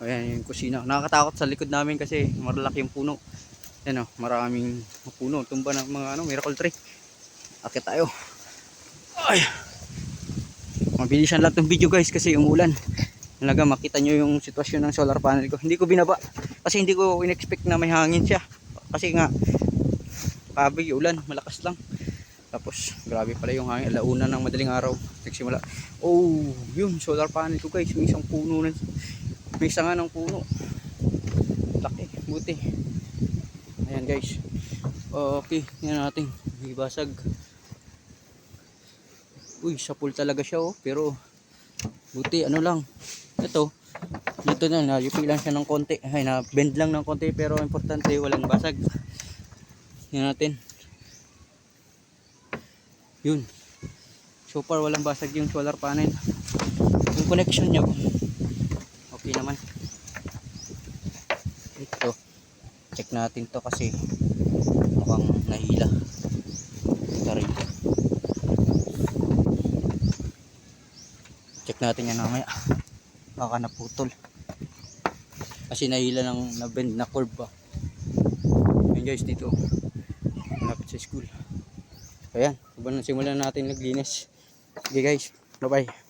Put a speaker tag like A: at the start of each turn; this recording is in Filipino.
A: Ayan yung kusina. Nakakatakot sa likod namin kasi malalaki yung puno. Ayan o, maraming puno. Tumba ng mga miracle tree. Akit tayo. Ay! Mabilisan lang itong video guys kasi umulan. Talaga makita nyo yung sitwasyon ng solar panel ko. Hindi ko binaba kasi hindi ko in-expect na may hangin siya. Kasi nga, kabig ulan, malakas lang. Tapos grabe pala yung hangin. Alauna ng madaling araw. Nagsimula. Oh, yun solar panel ko guys. May isang puno na. May isa nga ng puno. Laki, buti. Ayan guys. Okay, yan natin. May basag. Uy, sapul talaga siya oh. Pero buti ano lang. Ito, dito na nayupi lang siya ng konti. Ay, na bend lang ng konti pero importante walang basag. Yan natin. Yun. So far walang basag yung solar panel. Yung connection niya okay naman. Ito. Check natin to kasi mukhang nahila. Ito rin. Check natin yan mamaya. Baka naputol. Kasi nahila ng na-bend na curve ba. Ayan guys dito. Malapit sa school. Ayan. Simulan natin naglinis. Okay guys. Bye bye.